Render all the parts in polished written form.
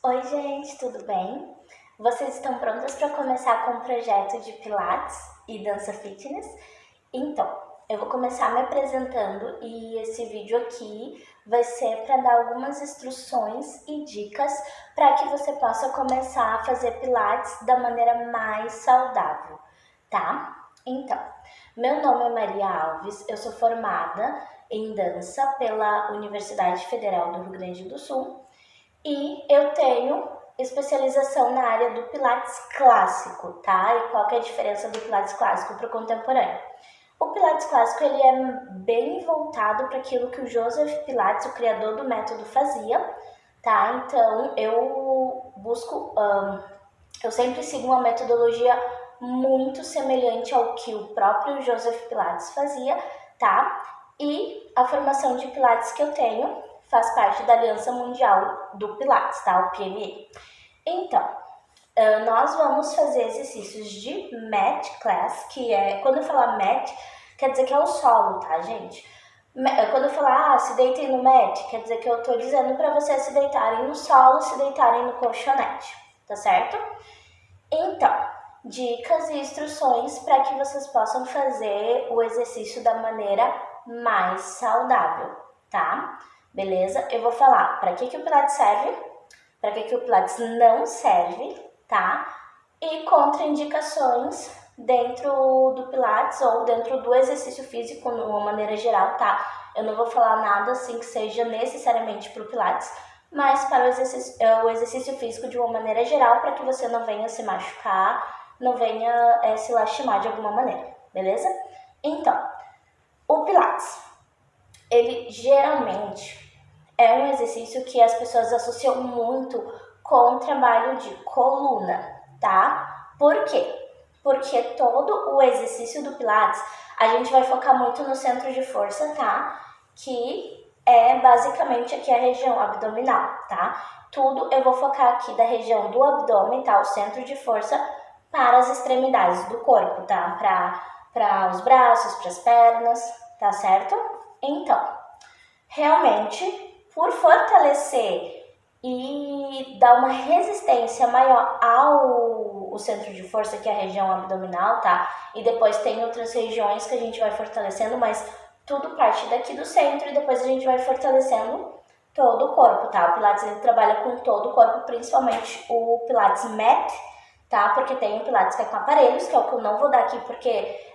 Oi, gente, tudo bem? Vocês estão prontas para começar com o projeto de Pilates e dança fitness? Então, eu vou começar me apresentando e esse vídeo aqui vai ser para dar algumas instruções e dicas para que você possa começar a fazer Pilates da maneira mais saudável, tá? Então, meu nome é Maria Alves, eu sou formada em dança pela Universidade Federal do Rio Grande do Sul. E eu tenho especialização na área do Pilates clássico, tá? E qual que é a diferença do Pilates clássico para o contemporâneo? O Pilates clássico ele é bem voltado para aquilo que o Joseph Pilates, o criador do método, fazia, tá? Então eu sempre sigo uma metodologia muito semelhante ao que o próprio Joseph Pilates fazia, tá? E a formação de Pilates que eu tenho faz parte da Aliança Mundial do Pilates, tá? O PME. Então, nós vamos fazer exercícios de mat class, que é, quando eu falar mat, quer dizer que é o solo, tá, gente? Quando eu falar, se deitem no mat, quer dizer que eu tô dizendo para vocês se deitarem no solo, se deitarem no colchonete, tá certo? Então, dicas e instruções para que vocês possam fazer o exercício da maneira mais saudável, tá? Beleza? Eu vou falar para que o Pilates serve, para que o Pilates não serve, tá? E contraindicações dentro do Pilates ou dentro do exercício físico, de uma maneira geral, tá? Eu não vou falar nada assim que seja necessariamente para o Pilates, mas para o exercício físico de uma maneira geral, para que você não venha se machucar, não venha se lastimar de alguma maneira, beleza? Então, o Pilates, ele geralmente é um exercício que as pessoas associam muito com o trabalho de coluna, tá? Por quê? Porque todo o exercício do Pilates, a gente vai focar muito no centro de força, tá? Que é basicamente aqui a região abdominal, tá? Tudo eu vou focar aqui da região do abdômen, tá? O centro de força para as extremidades do corpo, tá? Para os braços, para as pernas, tá certo? Então, realmente, por fortalecer e dar uma resistência maior ao centro de força, que é a região abdominal, tá? E depois tem outras regiões que a gente vai fortalecendo, mas tudo parte daqui do centro e depois a gente vai fortalecendo todo o corpo, tá? O Pilates ele trabalha com todo o corpo, principalmente o Pilates Mat, tá? Porque tem o Pilates que é com aparelhos, que é o que eu não vou dar aqui porque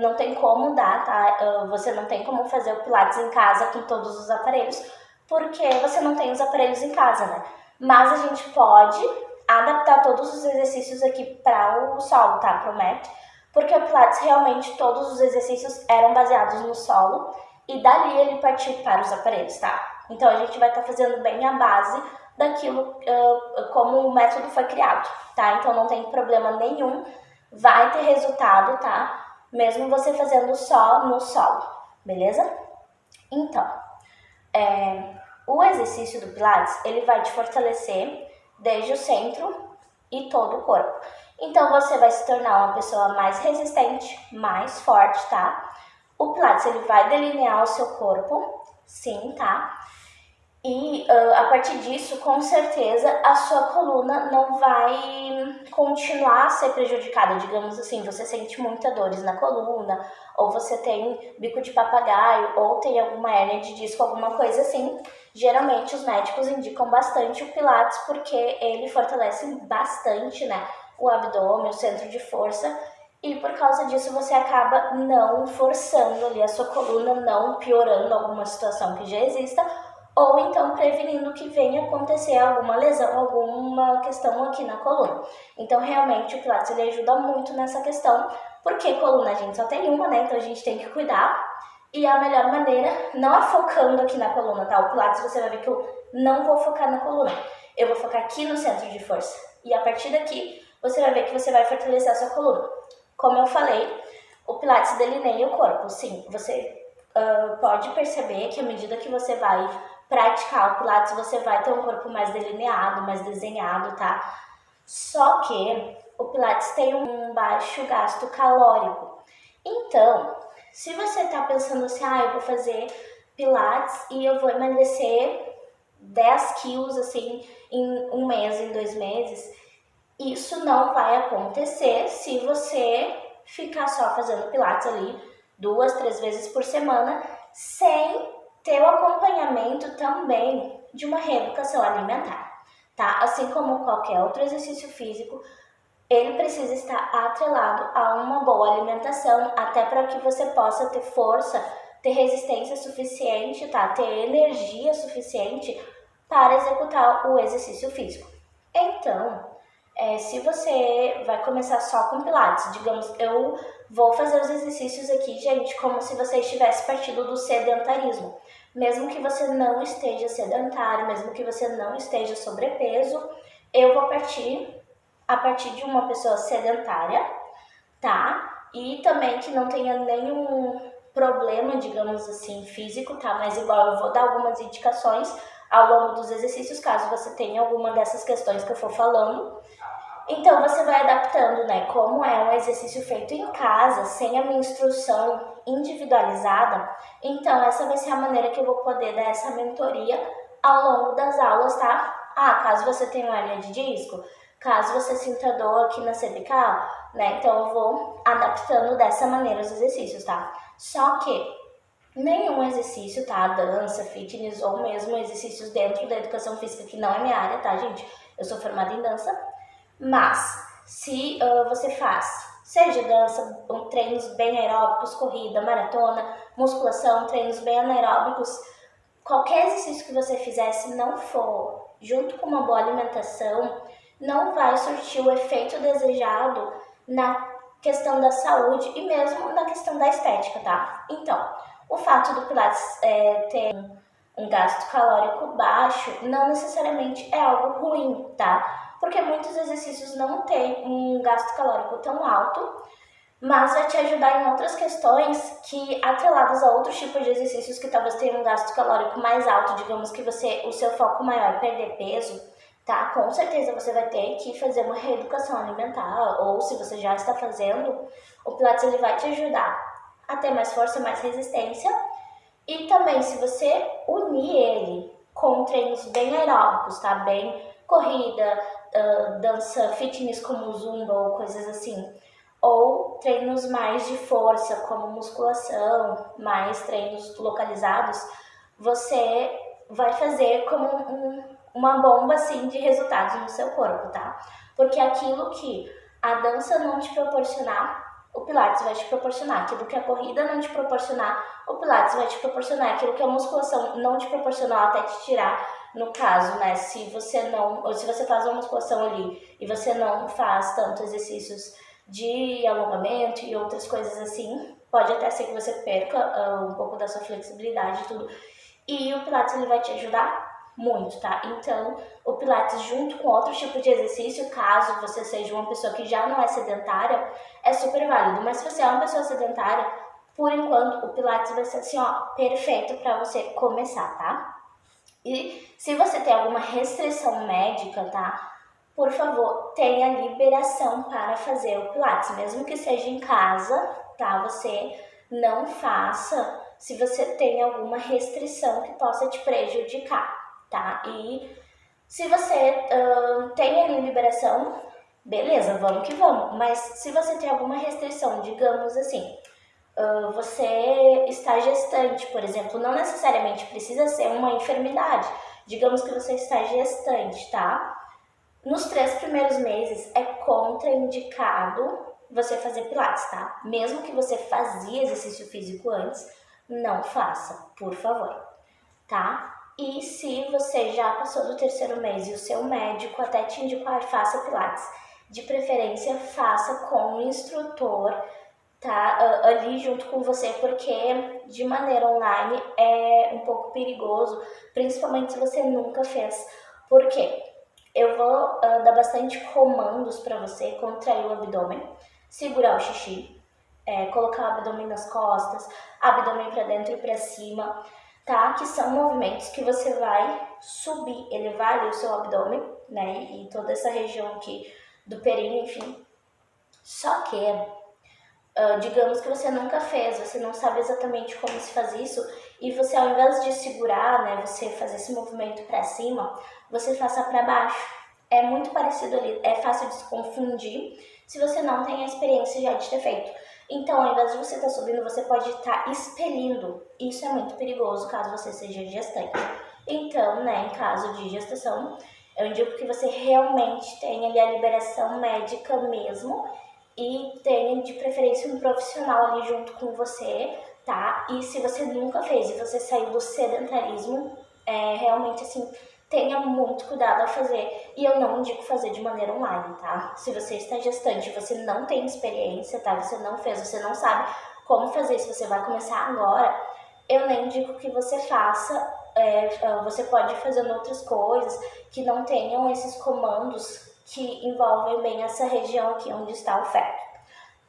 não tem como dar, tá? Você não tem como fazer o Pilates em casa com todos os aparelhos, porque você não tem os aparelhos em casa, né? Mas a gente pode adaptar todos os exercícios aqui para o solo, tá? Para o mat, porque o Pilates realmente todos os exercícios eram baseados no solo e dali ele partiu para os aparelhos, tá? Então a gente vai estar fazendo bem a base daquilo como o método foi criado, tá? Então não tem problema nenhum, vai ter resultado, tá? Mesmo você fazendo só no solo, beleza? Então, o exercício do Pilates, ele vai te fortalecer desde o centro e todo o corpo. Então você vai se tornar uma pessoa mais resistente, mais forte, tá? O Pilates, ele vai delinear o seu corpo, sim, tá? E a partir disso, com certeza, a sua coluna não vai continuar a ser prejudicada. Digamos assim, você sente muitas dores na coluna, ou você tem bico de papagaio, ou tem alguma hérnia de disco, alguma coisa assim. Geralmente, os médicos indicam bastante o Pilates, porque ele fortalece bastante, né, o abdômen, o centro de força. E por causa disso, você acaba não forçando ali a sua coluna, não piorando alguma situação que já exista, ou então prevenindo que venha acontecer alguma lesão, alguma questão aqui na coluna. Então, realmente, o Pilates ele ajuda muito nessa questão, porque coluna a gente só tem uma, né? Então, a gente tem que cuidar. E a melhor maneira, não é focando aqui na coluna, tá? O Pilates, você vai ver que eu não vou focar na coluna. Eu vou focar aqui no centro de força. E a partir daqui, você vai ver que você vai fortalecer a sua coluna. Como eu falei, o Pilates delineia o corpo. Sim, você pode perceber que à medida que você vai praticar o Pilates, você vai ter um corpo mais delineado, mais desenhado, tá? Só que o Pilates tem um baixo gasto calórico. Então, se você tá pensando assim, eu vou fazer Pilates e eu vou emagrecer 10 quilos assim em um mês, em 2 meses. Isso não vai acontecer se você ficar só fazendo pilates ali 2, 3 vezes por semana, sem ter o acompanhamento também de uma reeducação alimentar, tá? Assim como qualquer outro exercício físico, ele precisa estar atrelado a uma boa alimentação, até para que você possa ter força, ter resistência suficiente, tá? Ter energia suficiente para executar o exercício físico. Então, se você vai começar só com pilates, digamos, eu vou fazer os exercícios aqui, gente, como se você estivesse partindo do sedentarismo. Mesmo que você não esteja sedentário, mesmo que você não esteja sobrepeso, eu vou partir a partir de uma pessoa sedentária, tá? E também que não tenha nenhum problema, digamos assim, físico, tá? Mas igual eu vou dar algumas indicações ao longo dos exercícios, caso você tenha alguma dessas questões que eu for falando. Então você vai adaptando, né? Como é um exercício feito em casa, sem a minha instrução individualizada, então essa vai ser a maneira que eu vou poder dar essa mentoria ao longo das aulas, tá? Caso você tenha uma hernia de disco, caso você sinta dor aqui na cervical, né? Então eu vou adaptando dessa maneira os exercícios, tá? Só que nenhum exercício, tá? Dança, fitness ou mesmo exercícios dentro da educação física, que não é minha área, tá, gente? Eu sou formada em dança. Mas, se você faz, seja dança, treinos bem aeróbicos, corrida, maratona, musculação, treinos bem anaeróbicos, qualquer exercício que você fizer, se não for junto com uma boa alimentação, não vai surtir o efeito desejado na questão da saúde e mesmo na questão da estética, tá? Então, o fato do Pilates ter um gasto calórico baixo não necessariamente é algo ruim, tá? Porque muitos exercícios não têm um gasto calórico tão alto, mas vai te ajudar em outras questões que, atreladas a outros tipos de exercícios que talvez tenham um gasto calórico mais alto, digamos que o seu foco maior é perder peso, tá? Com certeza você vai ter que fazer uma reeducação alimentar, ou se você já está fazendo, o Pilates ele vai te ajudar a ter mais força, mais resistência, e também se você unir ele com treinos bem aeróbicos, tá? Bem corrida, dança fitness como zumba ou coisas assim, ou treinos mais de força como musculação, mais treinos localizados, você vai fazer como uma bomba assim de resultados no seu corpo, tá? Porque aquilo que a dança não te proporcionar, o Pilates vai te proporcionar. Aquilo que a corrida não te proporcionar, o Pilates vai te proporcionar. Aquilo que a musculação não te proporcionar, até te tirar, no caso, né, se você faz uma musculação ali e você não faz tanto exercícios de alongamento e outras coisas assim, pode até ser que você perca um pouco da sua flexibilidade e tudo. E o Pilates ele vai te ajudar muito, tá? Então, o Pilates junto com outro tipo de exercício, caso você seja uma pessoa que já não é sedentária, é super válido. Mas se você é uma pessoa sedentária, por enquanto, o Pilates vai ser assim, ó, perfeito para você começar, tá? E se você tem alguma restrição médica, tá? Por favor, tenha liberação para fazer o Pilates, mesmo que seja em casa, tá? Você não faça se você tem alguma restrição que possa te prejudicar, tá? E se você tem ali liberação, beleza, vamos que vamos. Mas se você tem alguma restrição, digamos assim, você está gestante, por exemplo, não necessariamente precisa ser uma enfermidade. Digamos que você está gestante, tá? Nos 3 primeiros meses é contraindicado você fazer pilates, tá? Mesmo que você fazia exercício físico antes, não faça, por favor, tá? E se você já passou do 3º mês e o seu médico até te indicou, faça pilates, de preferência faça com o instrutor, tá? Ali junto com você, porque de maneira online é um pouco perigoso, principalmente se você nunca fez. Por quê? Eu vou dar bastante comandos para você contrair o abdômen, segurar o xixi, colocar o abdômen nas costas, abdômen para dentro e para cima, tá? Que são movimentos que você vai subir, elevar ali o seu abdômen, né? E toda essa região aqui do períneo, enfim. Só que digamos que você nunca fez, você não sabe exatamente como se faz isso e você, ao invés de segurar, né, você fazer esse movimento para cima, você faça para baixo. É muito parecido ali, é fácil de se confundir se você não tem a experiência já de ter feito. Então, ao invés de você estar subindo, você pode estar expelindo. Isso é muito perigoso caso você seja gestante. Então, né, em caso de gestação, eu indico que você realmente tenha ali a liberação médica mesmo e tenha de preferência um profissional ali junto com você, tá? E se você nunca fez e você saiu do sedentarismo, realmente assim, tenha muito cuidado ao fazer. E eu não indico fazer de maneira online, tá? Se você está gestante, você não tem experiência, tá? Você não fez, você não sabe como fazer, se você vai começar agora, eu nem digo que você faça. Você pode ir fazendo outras coisas que não tenham esses comandos que envolvem bem essa região aqui onde está o feto,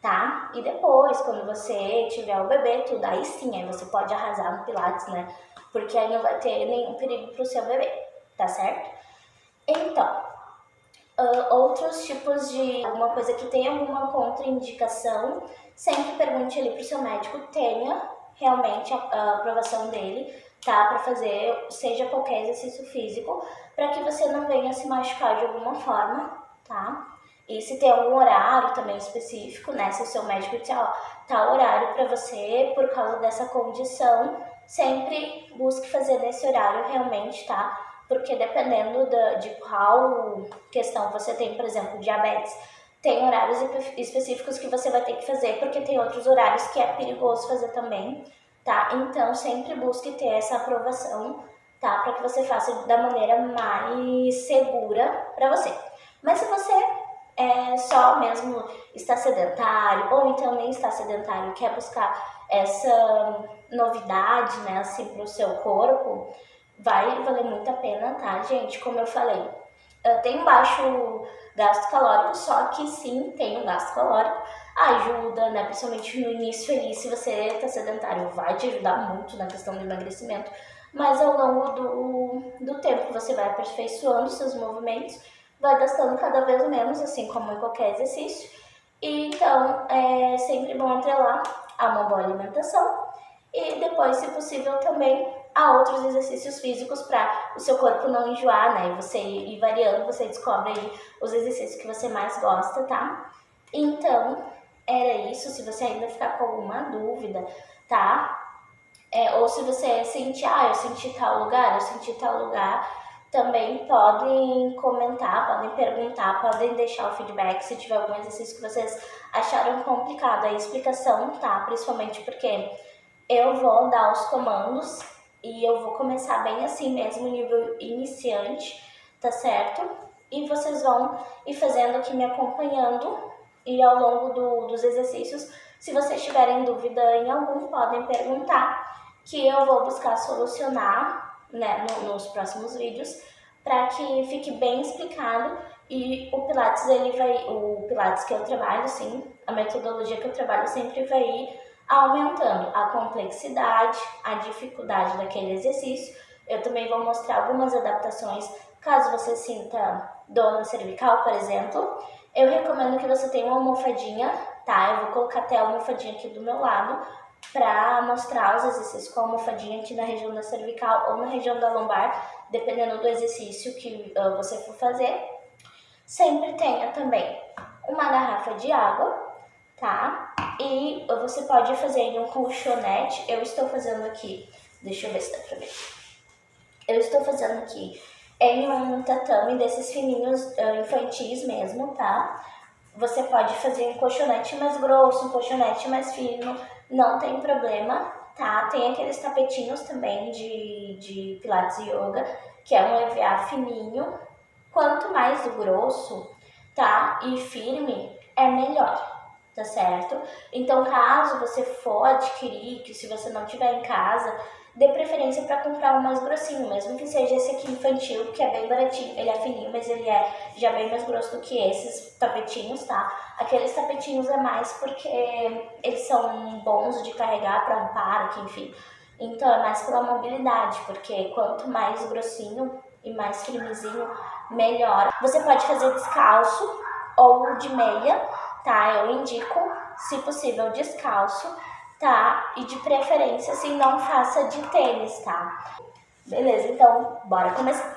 tá? E depois, quando você tiver o bebê, tudo, aí sim, aí você pode arrasar no Pilates, né? Porque aí não vai ter nenhum perigo pro seu bebê, tá certo? Então, outros tipos de alguma coisa que tem alguma contraindicação, sempre pergunte ali pro seu médico, tenha realmente a aprovação dele, tá? Para fazer, seja qualquer exercício físico, para que você não venha se machucar de alguma forma, tá? E se tem algum horário também específico, né? Se o seu médico disser, ó, tá horário para você por causa dessa condição, sempre busque fazer nesse horário realmente, tá? Porque dependendo de qual questão você tem, por exemplo, diabetes, tem horários específicos que você vai ter que fazer, porque tem outros horários que é perigoso fazer também, tá? Então, sempre busque ter essa aprovação, tá? Para que você faça da maneira mais segura para você. Mas se você só mesmo está sedentário, ou então nem está sedentário, quer buscar essa novidade, né, assim, para o seu corpo, vai valer muito a pena, tá, gente? Como eu falei, tem um baixo gasto calórico, só que sim, tem um gasto calórico, ajuda, né, principalmente no início ali, se você está sedentário, vai te ajudar muito na questão do emagrecimento, mas ao longo do tempo você vai aperfeiçoando seus movimentos, vai gastando cada vez menos, assim como em qualquer exercício, e então é sempre bom atrelar a uma boa alimentação e depois, se possível, também a outros exercícios físicos para o seu corpo não enjoar, né? E você ir variando, você descobre aí os exercícios que você mais gosta, tá? Então, era isso. Se você ainda ficar com alguma dúvida, tá? Ou se você sentir, eu senti tal lugar, eu senti tal lugar, também podem comentar, podem perguntar, podem deixar o feedback se tiver algum exercício que vocês acharam complicado. A explicação, tá? Principalmente porque eu vou dar os comandos e eu vou começar bem assim mesmo, nível iniciante, tá certo? E vocês vão ir fazendo aqui, me acompanhando, e ao longo dos exercícios, se vocês tiverem dúvida em algum, podem perguntar, que eu vou buscar solucionar, né, nos próximos vídeos, para que fique bem explicado. E o Pilates, o Pilates que eu trabalho, sim, a metodologia que eu trabalho sempre vai ir aumentando a complexidade, a dificuldade daquele exercício. Eu também vou mostrar algumas adaptações, caso você sinta dor na cervical, por exemplo. Eu recomendo que você tenha uma almofadinha, tá? Eu vou colocar até a almofadinha aqui do meu lado, para mostrar os exercícios com a almofadinha aqui na região da cervical ou na região da lombar, dependendo do exercício que você for fazer. Sempre tenha também uma garrafa de água, tá? E você pode fazer em um colchonete. Eu estou fazendo aqui, deixa eu ver se dá pra ver. Eu estou fazendo aqui em um tatame desses fininhos infantis mesmo, tá? Você pode fazer um colchonete mais grosso, um colchonete mais fino, não tem problema, tá? Tem aqueles tapetinhos também de Pilates e Yoga, que é um EVA fininho. Quanto mais grosso, tá? E firme, é melhor. Tá certo? Então, caso você for adquirir, que se você não tiver em casa, dê preferência para comprar um mais grossinho, mesmo que seja esse aqui infantil, que é bem baratinho. Ele é fininho, mas ele é já bem mais grosso do que esses tapetinhos, tá? Aqueles tapetinhos é mais porque eles são bons de carregar para amparo, que enfim. Então, é mais pela mobilidade, porque quanto mais grossinho e mais firmezinho, melhor. Você pode fazer descalço ou de meia, tá? Eu indico, se possível, descalço, tá? E de preferência, assim, não faça de tênis, tá? Beleza, então, bora começar.